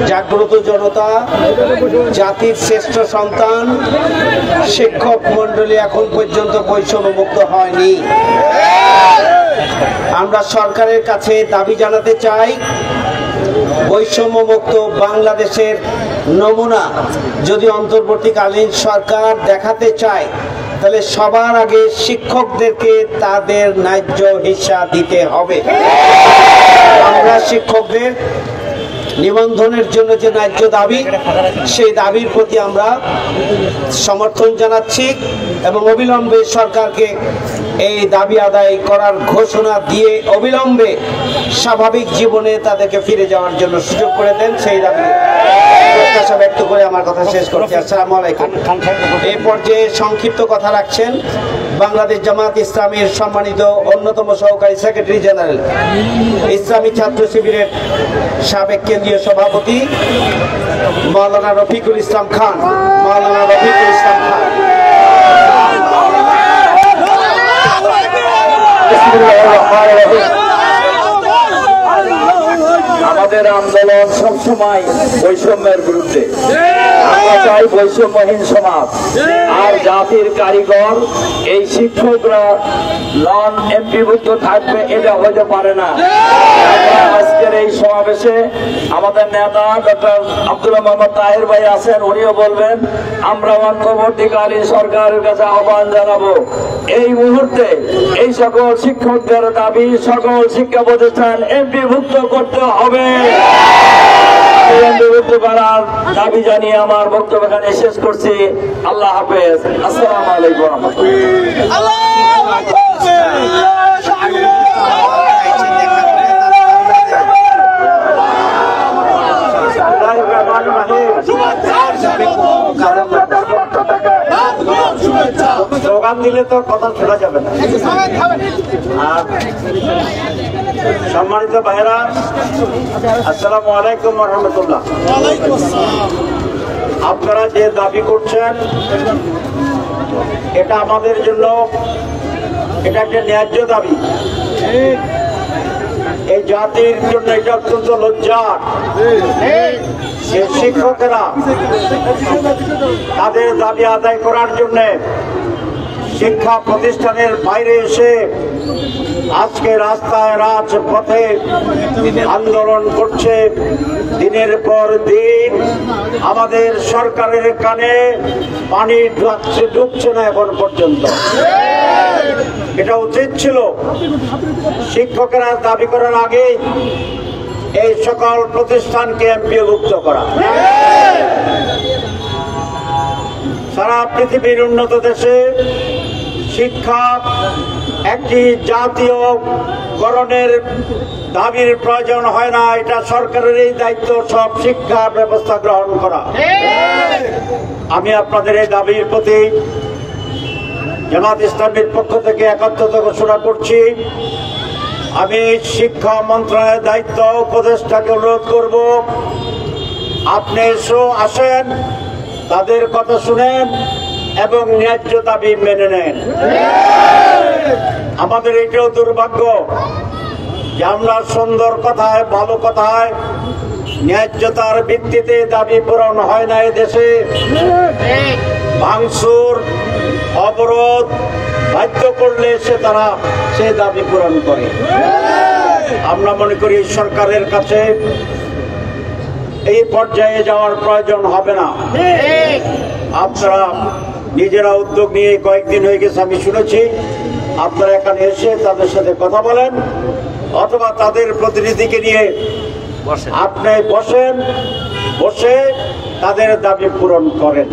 জাগ্রত জনতা, জাতির শ্রেষ্ঠ সন্তান শিক্ষক মন্ডলী এখন পর্যন্ত বৈষম্যমুক্ত হয়নি। আমরা সরকারের কাছে দাবি জানাতে চাই, বৈষম্যমুক্ত বাংলাদেশের নমুনা যদি অন্তর্বর্তীকালীন সরকার দেখাতে চায়, তাহলে সবার আগে শিক্ষকদেরকে তাদের ন্যায্য হিস্সা দিতে হবে। আমরা শিক্ষকদের নিবন্ধনের জন্য যে ন্যায্য দাবি, সেই দাবির প্রতি আমরা সমর্থন জানাচ্ছি এবং অবিলম্বে সরকারকে এই দাবি আদায় করার ঘোষণা দিয়ে অবিলম্বে স্বাভাবিক জীবনে তাদেরকে ফিরে যাওয়ার জন্য সুযোগ করে দেন, সেই দাবি প্রত্যাশা ব্যক্ত করে আমার কথা শেষ করছি। আসসালামু আলাইকুম। এই পর্যায়ে সংক্ষিপ্ত কথা রাখছেন বাংলাদেশ জামাত ইসলামীর সম্মানিত অন্যতম সহকারী সেক্রেটারি জেনারেল, ইসলামী ছাত্র শিবিরের সাবেক কেন্দ্রীয় সভাপতি মাওলানা রফিকুল ইসলাম খান। মাওলানা রফিকুল ইসলাম খান। আমাদের আন্দোলন সবসময় বৈষম্যের বিরুদ্ধে। আমরা চাই বৈষম্যহীন সমাজ। আর জাতির কারিগর এই শিক্ষকরা নন এমপিভুক্ত থাকবে, এটা হতে পারে না। আজকের এই সমাবেশে আমাদের নেতা ডক্টর আব্দুল্লাহ মোহাম্মদ তাহের ভাই আছেন, উনিও বলবেন। আমরা অন্তর্বর্তীকালীন সরকারের কাছে আহ্বান জানাবো, এই মুহূর্তে এই সকল শিক্ষকদের দাবি সকল শিক্ষা প্রতিষ্ঠান এমপিভুক্ত করতে হবে। এমপিভুক্ত করার দাবি জানিয়ে আমার বক্তব্য এখানে শেষ করছি। আল্লাহ হাফেজ। আসসালামু আলাইকুম। স্লোগান দিলে তো কথা শোনা যাবে না। আর সম্মানিত ভাইরা, আসসালামু আলাইকুম ওয়া রাহমাতুল্লাহ। আপনারা যে দাবি করছেন, এটা আমাদের জন্য এটা একটা ন্যায্য দাবি। এই জাতির জন্য এটা অত্যন্ত লজ্জার যে শিক্ষকেরা তাদের দাবি আদায় করার জন্য শিক্ষা প্রতিষ্ঠানের বাইরে এসে আজকে রাস্তায় রাজপথে আন্দোলন করছে। দিনের পর দিন আমাদের সরকারের কানে পানি ঢুকছে না এখন পর্যন্ত। এটা উচিত ছিল শিক্ষকেরা দাবি করার আগে এই সকল প্রতিষ্ঠানকে এমপিওভুক্ত করা। সারা পৃথিবীর উন্নত দেশে শিক্ষা একটি জাতীয়করণের দাবির প্রয়োজন হয় না, এটা সরকারের এই দায়িত্ব সব শিক্ষা ব্যবস্থা গ্রহণ করা। আমি আপনাদের এই দাবির প্রতি জামাত ইসলামীর পক্ষ থেকে একাত্মতা ঘোষণা করছি। আমি শিক্ষা মন্ত্রণালয়ের দায়িত্ব উপদেষ্টাকে অনুরোধ করব, আপনি আসেন, তাদের কথা শুনেন এবং ন্যায্য দাবি মেনে নেন। আমাদের এটাও দুর্ভাগ্য যে আমরা সুন্দর কথায় ভালো কথায় ন্যায্যতার ভিত্তিতে দাবি পূরণ হয় না। এদেশে ভাঙচুর অবরোধ বাধ্য করলে তারা সে দাবি পূরণ করে। আমরা মনে করি সরকারের কাছে এই পর্যায়ে যাওয়ার প্রয়োজন হবে না। আপনারা নিজেরা উদ্যোগ নিয়ে কয়েকদিন হয়ে গেছে, আমি শুনেছি, আপনারা এখানে এসে তাদের সাথে কথা বলেন অথবা তাদের প্রতিনিধিকে নিয়ে আপনি বসে তাদের দাবি পূরণ করেন।